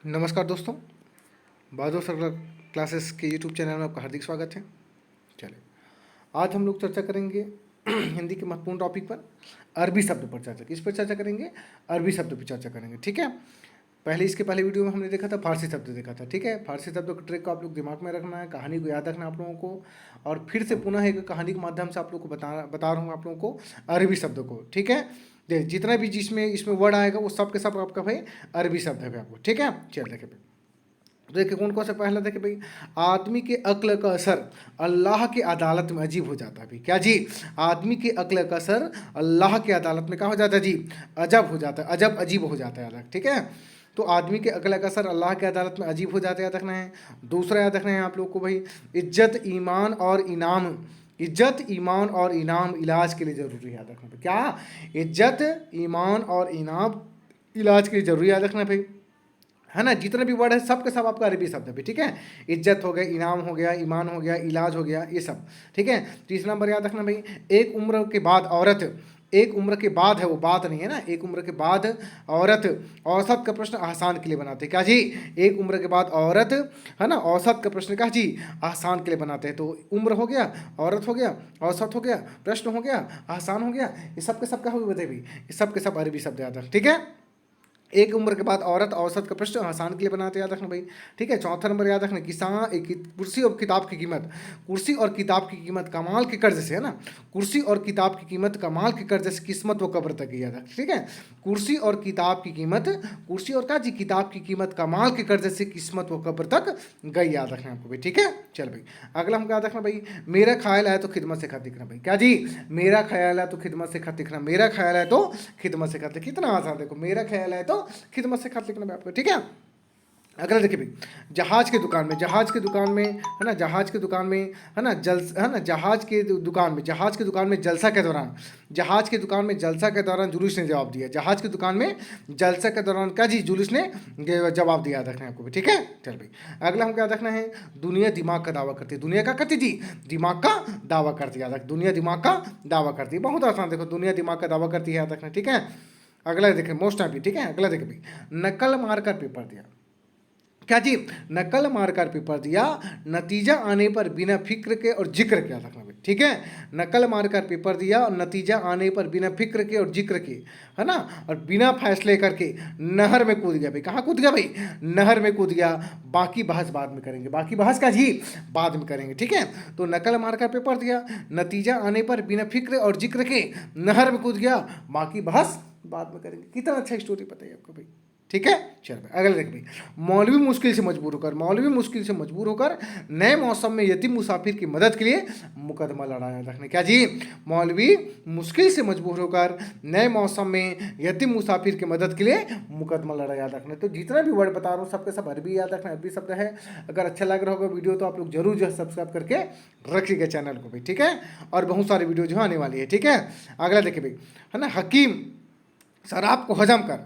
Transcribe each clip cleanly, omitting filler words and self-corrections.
नमस्कार दोस्तों, बहादुर circle classes के यूट्यूब चैनल में आपका हार्दिक स्वागत है। चलिए, आज हम लोग चर्चा करेंगे हिंदी के महत्वपूर्ण टॉपिक पर, अरबी शब्द पर चर्चा। किस पर चर्चा करेंगे? अरबी शब्द पर चर्चा करेंगे, ठीक है। इसके पहले वीडियो में हमने देखा था फारसी शब्द देखा था, ठीक है। फारसी शब्दों के ट्रिक को आप लोग दिमाग में रखना है, कहानी को याद रखना है आप लोगों को, और फिर से पुनः एक कहानी के माध्यम से आप लोग को बता रहा हूँ आप लोगों को अरबी शब्दों को, ठीक है। जितना भी जिसमें इसमें वर्ड आएगा वो सब के सब आपका भाई अरबी शब्द है भाई आपको, ठीक है। चल देखिए भाई, देखिए कौन कौन सा पहला देखिए भाई, आदमी के अक्ल का असर अल्लाह की अदालत में अजीब हो जाता है भाई। क्या जी? आदमी के अक्ल का असर अल्लाह की अदालत में क्या हो जाता है जी? अजब हो जाता है, अजब अजीब हो जाता है अलग, ठीक है। तो आदमी के अक्ल का असर अल्लाह की अदालत में अजीब हो जाता है, याद रखना है। दूसरा याद रखना है आप लोग को भाई, इज्जत ईमान और इनाम, इज्जत ईमान और इनाम इलाज के लिए ज़रूरी है, याद रखना भाई। क्या? इज्जत ईमान और इनाम इलाज के लिए ज़रूरी, याद रखना भाई, है ना। जितने भी वर्ड है सब के सब आपका अरबी शब्द है, ठीक है। इज्जत हो गया, इनाम हो गया, ईमान हो गया, इलाज हो गया, ये सब, ठीक है। तीसरा नंबर याद रखना भाई, एक उम्र के बाद औरत, एक उम्र के बाद है वो बात नहीं है ना, एक उम्र के बाद औरत, औसत का प्रश्न आसान के लिए बनाते हैं। क्या जी? एक उम्र के बाद औरत, है ना, औसत का प्रश्न क्या जी? आसान के लिए बनाते हैं। तो उम्र हो गया, औरत हो गया, औसत हो गया, प्रश्न हो गया, आसान हो गया, ये सब के सब क्या हो गए बताइए भाई, ये सब के सब अरबी शब्द याद रख, ठीक है। एक उम्र के बाद औरत, औसत का प्रश्न आसान के लिए बनाते, याद रखना भाई, ठीक है। चौथा नंबर याद रखना, किसान एक कुर्सी और किताब की कीमत, कुर्सी और किताब की कीमत कमाल के कर्ज से, है ना, कुर्सी और किताब की कीमत कमाल के कर्ज से किस्मत व कब्र तक, याद रख, ठीक है। कुर्सी और किताब की कीमत, कुर्सी और क्या जी? किताब की कीमत कमाल के कर्ज से किस्मत व कब्र तक गई, याद रखना आपको भाई, ठीक है। चल भाई, अगला हमको याद रखना भाई, मेरा ख्याल है तो खिदमत से खत लिखना भाई। क्या जी? मेरा ख्याल है तो खिदमत से खत लिखना, मेरा ख्याल है तो खिदमत से खत लिखना, कितना आसान, देखो मेरा ख्याल है तो खिदमत से खत लिखना है आपको, ठीक है। अगला देखिए भाई, जहाज के दुकान में, जहाज के दुकान में, है ना, जहाज के दुकान में, है ना, है ना, जहाज के दुकान में, जहाज के दुकान में जलसा के दौरान, जहाज के दुकान में जलसा के दौरान जुलूस ने जवाब दिया, जहाज की दुकान में जलसा के दौरान क्या जी? जुलूस ने जवाब दिया, याद रखना है आपको, ठीक है। चल भाई, अगला हमको याद रखना है, दुनिया दिमाग का दावा करती है, दुनिया का करती जी? दिमाग का दावा करती है, याद रख, दुनिया दिमाग का दावा करती है, बहुत आसान, देखो दुनिया दिमाग का दावा करती है, याद रखना, ठीक है। अगला देखें, मोस्ट टाइम, ठीक है। अगला देखें भाई, नकल मारकर पेपर दिया। क्या जी? नकल मारकर पेपर दिया, नतीजा आने पर बिना फिक्र के और जिक्र के, याद रखना भाई, ठीक है। नकल मारकर पेपर दिया और नतीजा आने पर बिना फिक्र के और जिक्र के, है ना, और बिना फैसले करके नहर में कूद गया भाई। कहाँ कूद गया भाई? नहर में कूद गया। बाकी बहस बाद में करेंगे, बाकी बहस का जी बाद में करेंगे, ठीक है। तो नकल मारकर पेपर दिया, नतीजा आने पर बिना फिक्र और जिक्र के नहर में कूद गया, बाकी बहस बाद में करेंगे। कितना अच्छा स्टोरी बताइए आपको भाई, ठीक है। चल भाई, अगला देख भाई, मौलवी मुश्किल से मजबूर होकर, मौलवी मुश्किल से मजबूर होकर नए मौसम में यतीम मुसाफिर की मदद के लिए मुकदमा लड़ाया, रखने। क्या जी? मौलवी मुश्किल से मजबूर होकर नए मौसम में यतीम मुसाफिर की मदद के लिए मुकदमा लड़ा, याद रखना। तो जितना भी वर्ड बता रहा हूँ सबके सब अरबी याद रखना, अरबी शब्द है। अगर अच्छा लग रहा होगा वीडियो तो आप लोग जरूर जो है सब्सक्राइब करके रखिएगा चैनल को भाई, ठीक है। और बहुत सारी वीडियो जो आने वाली है, ठीक है। अगला देखिए भाई, है ना, हकीम शराब को हजम कर,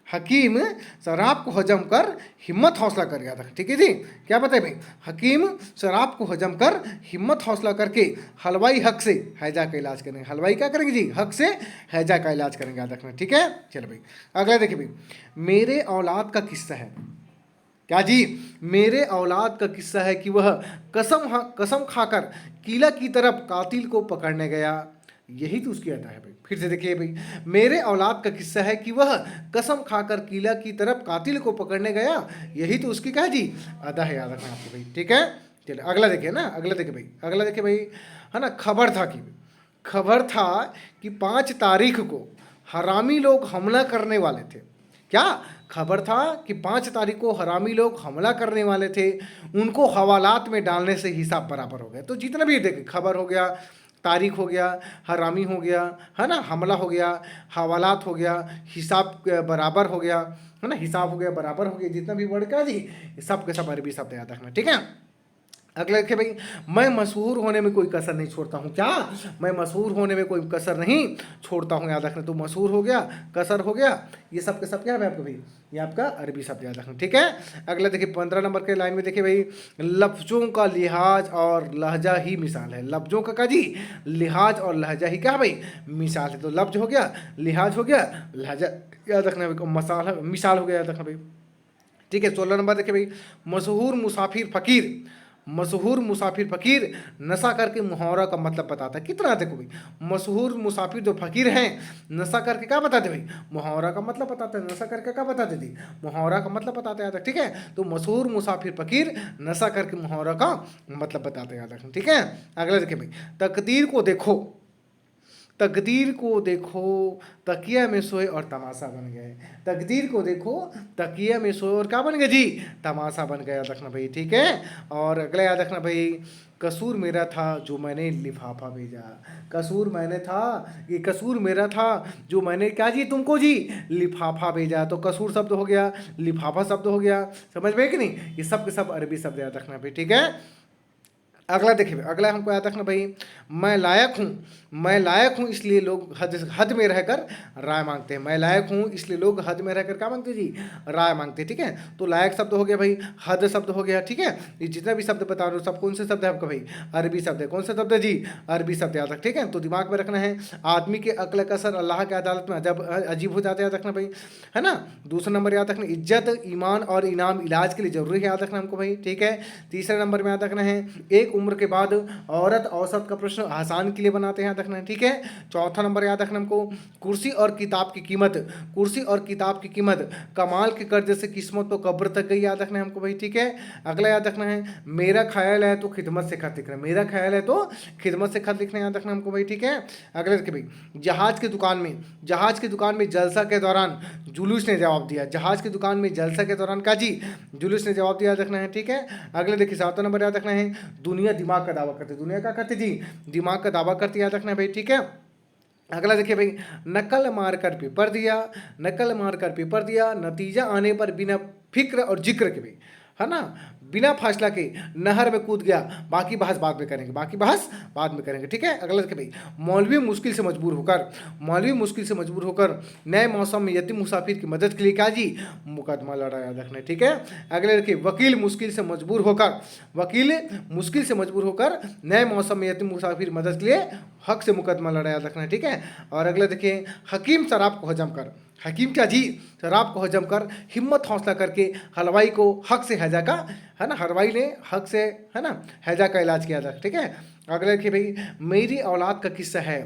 हकीम शराब को हजम कर हिम्मत हौसला कर गया था, ठीक है जी। क्या बताए भाई? हकीम शराब को हजम कर हिम्मत हौसला करके हलवाई हक से हैजा का इलाज करेंगे। हलवाई क्या करेंगे जी? हक से हैजा का इलाज करेंगे, याद रखना, ठीक है। चलो भाई, अगला देखिए भाई, मेरे औलाद का किस्सा है। क्या जी? मेरे औलाद का किस्सा है कि वह कसम खाकर किला की तरफ कातिल को पकड़ने गया, यही तो उसकी अदा है भाई। फिर से देखिए भाई, मेरे औलाद का किस्सा है कि वह कसम खाकर किला की तरफ कातिल को पकड़ने गया, यही तो उसकी क्या जी? अदा है, याद रखना आपको भाई, ठीक है। चलिए अगला देखिए ना, अगला देखिए भाई, अगला देखिए भाई, है ना, खबर था कि 5 तारीख को हरामी लोग हमला करने वाले थे। क्या? खबर था कि 5 तारीख को हरामी लोग हमला करने वाले थे, उनको हवालात में डालने से हिसाब बराबर हो गया। तो जितना भी देखे, खबर हो गया, तारीख हो गया, हरामी हो गया, है ना, हमला हो गया, हवालात हो गया, हिसाब बराबर हो गया, है ना, हिसाब हो गया, बराबर हो गया, जितना भी वर्ड का जी सब के सब अरबी शब्द याद रखना, ठीक है। अगला देखिए भाई, मैं मशहूर होने में कोई कसर नहीं छोड़ता हूँ। क्या? मैं मशहूर होने में कोई कसर नहीं छोड़ता हूँ, याद रखना। तो मशहूर हो गया, कसर हो गया, ये सब के सब क्या है आपको भाई? ये आपका अरबी शब्द याद रखना, ठीक है। अगला देखिए 15 नंबर के लाइन में देखिए भाई, लफ्जों का लिहाज और लहजा ही मिसाल है। लफ्जों का जी लिहाज और लहजा ही क्या है भाई? मिसाल है। तो लफ्ज हो गया, लिहाज हो गया, लहजा याद रखना, मसाल मिसाल हो गया, याद रखना भाई। ठीक है। 16 नंबर देखिए भाई, मशहूर मुसाफिर फकीर, मशहूर मुसाफिर फकीर नशा करके मुहावरा का मतलब बताता है। कितना देखो भाई, मशहूर मुसाफिर जो फकीर हैं नशा करके क्या बताते भाई, मुहावरा का मतलब बताते हैं। नशा करके क्या बताते थी, मुहावरा का मतलब बताते हैं, ठीक है। तो मशहूर मुसाफिर फकीर नशा करके मुहावरा का मतलब बताते हैं, याद रखना, ठीक है। अगला देखिए भाई, तकदीर को देखो, तकदीर को देखो तकिया में सोए और तमाशा बन गए। तकदीर को देखो तकिया में सोए और क्या बन गए जी, तमाशा बन गया, याद रखना भाई, ठीक है। और अगला याद रखना भाई, कसूर मेरा था जो मैंने लिफाफा भेजा। कसूर मैंने था, ये कसूर मेरा था जो मैंने क्या जी तुमको जी लिफाफा भेजा। तो कसूर शब्द हो गया, लिफाफा शब्द हो गया, समझ में कि नहीं, ये सब के सब अरबी शब्द याद रखना भाई, ठीक है। अगला देखिए, अगला हमको याद रखना भाई, मैं लायक हूँ, मैं लायक हूँ इसलिए लोग हद हद में रहकर राय मांगते हैं। मैं लायक हूँ इसलिए लोग हद में रहकर क्या मांगते हैं जी, राय मांगते हैं, ठीक है। तो लायक शब्द हो गया भाई, हद शब्द हो गया, ठीक है। ये जितना भी शब्द बता रहे हो सब कौन से शब्द है आपका भाई, अरबी शब्द है। कौन सा शब्द है जी, अरबी शब्द, याद रख, ठीक है। तो दिमाग में रखना है, आदमी के अक्ल का असर अल्लाह के अदालत में अजब अजीब हो जाता है, याद रखना भाई, है ना। दूसरा नंबर याद रखना, इज्जत ईमान और इनाम इलाज के लिए जरूरी है, याद रखना हमको भाई, ठीक है। तीसरे नंबर में याद रखना है, एक उम्र के बाद औरत औसत का प्रश्न आसान के लिए बनाते हैं, याद रखना है, ठीक है। चौथा नंबर याद रखना हमको, कुर्सी और किताब की कीमत, कुर्सी और किताब की कीमत कमाल के कर्जे से किस्मत तो कब्र तक गई, याद रखना है हमको भाई, ठीक है। अगला याद रखना है, मेरा ख्याल है तो खिदमत से खत लिखना, मेरा ख्याल है तो खिदमत से खत लिखना, याद रखना हमको भाई, ठीक है। अगले देखिए भाई, जहाज की दुकान में, जहाज की दुकान में जलसा के दौरान जुलूस ने जवाब दिया। जहाज की दुकान में जलसा के दौरान का जी जुलूस ने जवाब दिया, याद रखना है, ठीक है। अगले देखिए 7वां नंबर याद रखना है, दुनिया दिमाग का दावा करती, दुनिया क्या करती जी, दिमाग का दावा करती, याद रखना है भाई, ठीक है। अगला देखिए भाई, नकल मारकर पेपर दिया, नकल मारकर पेपर दिया, नतीजा आने पर बिना फिक्र और जिक्र के भी, है ना, बिना फासला के नहर में कूद गया। बाकी बहस बाद में करेंगे, बाकी बहस बाद में करेंगे, ठीक है। अगला देखिए भाई, मौलवी मुश्किल से मजबूर होकर, मौलवी मुश्किल से मजबूर होकर नए मौसम में यतीम मुसाफिर की मदद के लिए क्या जी मुकदमा लड़ा, याद रखना है, ठीक है। अगले देखिए, वकील मुश्किल से मजबूर होकर, वकील मुश्किल से मजबूर होकर नए मौसम में यतीम मुसाफिर मदद के लिए हक से मुकदमा लड़ा, याद रखना है, ठीक है। और अगले देखिए, हकीम शराब को हजम कर, हकीम क्या जी शराब को हजम कर हिम्मत हौसला करके हलवाई को हक से हैजा का, है ना, हलवाई ने हक से, है ना, हैजा का इलाज किया था, ठीक है। अगले देखिए भाई, मेरी औलाद का किस्सा है,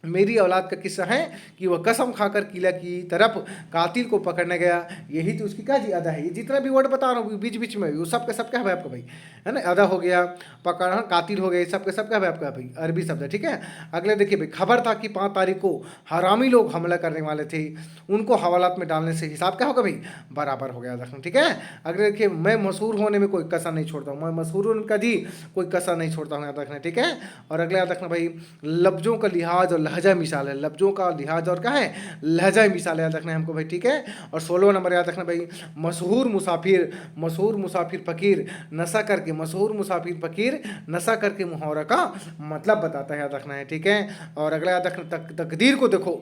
मेरी औलाद का किस्सा है कि वह कसम खाकर किला की तरफ कातिल को पकड़ने गया। यही तो उसकी क्या जी अदा है। ये जितना भी वर्ड बता रहा हूँ बीच बीच में वो सब का सब क्या है आपका भाई, है ना, अदा हो गया, पकड़ा, कातिल हो गए, सब का सब क्या है आपका भाई, अरबी शब्द है, ठीक है। अगले देखिए भाई, खबर था कि 5 तारीख को हरामी लोग हमला करने वाले थे, उनको हवालात में डालने से हिसाब क्या होगा भाई, बराबर हो गया, रखना, ठीक है। अगले देखिए, मैं मशहूर होने में कोई कसर नहीं छोड़ता हूँ, मैं मशहूर होने का जी कोई कसर नहीं छोड़ता हूँ, याद रखना, ठीक है। और अगले याद रखना भाई, लफ्जों का लिहाज और लहजा मिसाल है, लफ्जों का लिहाज और क्या है, लहजा मिसाल याद रखना है हमको भाई, ठीक है। और 16वां नंबर याद रखना भाई, मशहूर मुसाफिर, मशहूर मुसाफिर फकीर नशा करके, मशहूर मुसाफिर फकीर नशा करके मुहावरा का मतलब बताता है, याद रखना है, ठीक है। और अगला याद रखना, तकदीर को देखो,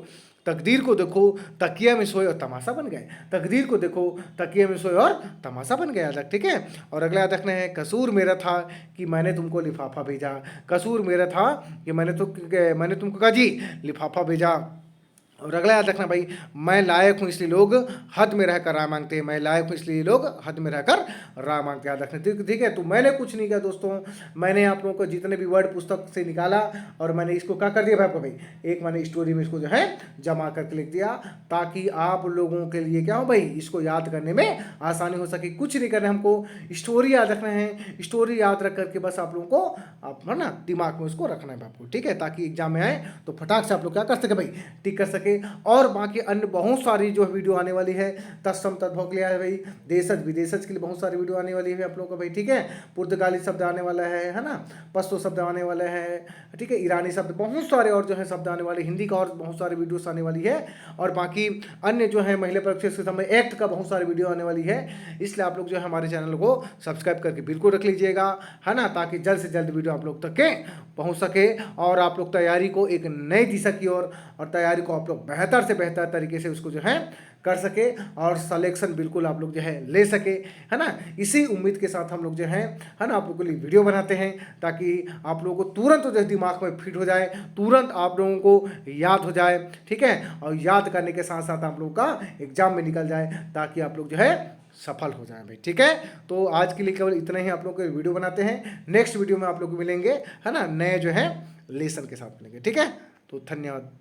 तकदीर को देखो तकिया में सोए और तमाशा बन गए। तकदीर को देखो तकिया में सोए और तमाशा बन गया, याद रख, ठीक है। और अगला याद रखना है, कसूर मेरा था कि मैंने तुमको लिफाफा भेजा। कसूर मेरा था कि मैंने तुमको कहा जी लिफाफा भेजा। और अगला याद रखना भाई, मैं लायक हूँ इसलिए लोग हद में रहकर राय मांगते हैं, मैं लायक हूँ इसलिए लोग हद में रहकर राय मांगते हैं, याद रखना, ठीक है। तो मैंने कुछ नहीं किया दोस्तों, मैंने आप लोगों को जितने भी वर्ड पुस्तक से निकाला और मैंने इसको क्या कर दिया भाई आपको भाई, एक मैंने स्टोरी में इसको जो है जमा करके लिख दिया, ताकि आप लोगों के लिए क्या हो भाई, इसको याद करने में आसानी हो सके। कुछ नहीं करना हमको, स्टोरी याद रखना है, स्टोरी याद रख करके बस आप लोगों को आप है ना दिमाग में उसको रखना है आपको, ठीक है, ताकि एग्जाम में आए तो फटाक से आप लोग क्या कर सके भाई, टिक कर सके। और बाकी अन्य बहुत सारी जो वीडियो आने वाली है, तत्सम तद्भव के लिए है भाई, देशज विदेशज के लिए बहुत सारी वीडियो आने वाली है आप लोगों को भाई, ठीक है। पुर्तगाली शब्द आने वाला है ना, पश्तो शब्द आने वाले हैं, ठीक है, ईरानी शब्द बहुत सारे और जो है शब्द आने वाले, हिंदी का और बहुत सारे वीडियोस आने वाली है। और बाकी अन्य जो है महिला प्रक्षेत्र के समय एक्ट का बहुत सारी वीडियो आने वाली है। इसलिए आप लोग जो है हमारे चैनल को सब्सक्राइब करके बिल्कुल रख लीजिएगा, है ना, ताकि जल्द से जल्द वीडियो आप लोग तक के पहुँच सके और आप लोग तैयारी को एक नई दिशा की ओर और तैयारी को आप लोग बेहतर से बेहतर तरीके से उसको जो है कर सके और सिलेक्शन बिल्कुल आप लोग जो है ले सके, है ना। इसी उम्मीद के साथ हम लोग जो है ना आप लोगों के लिए वीडियो बनाते हैं, ताकि आप लोगों को तुरंत जो है दिमाग में फिट हो जाए, तुरंत आप लोगों को याद हो जाए, ठीक है। और याद करने के साथ साथ आप लोगों का एग्जाम में निकल जाए, ताकि आप लोग जो है सफल हो जाए भाई, ठीक है। तो आज के लिए केवल इतना ही आप लोग को वीडियो बनाते हैं। नेक्स्ट वीडियो में आप लोग को मिलेंगे, है ना, नए जो है लेसन के साथ मिलेंगे, ठीक है। तो धन्यवाद।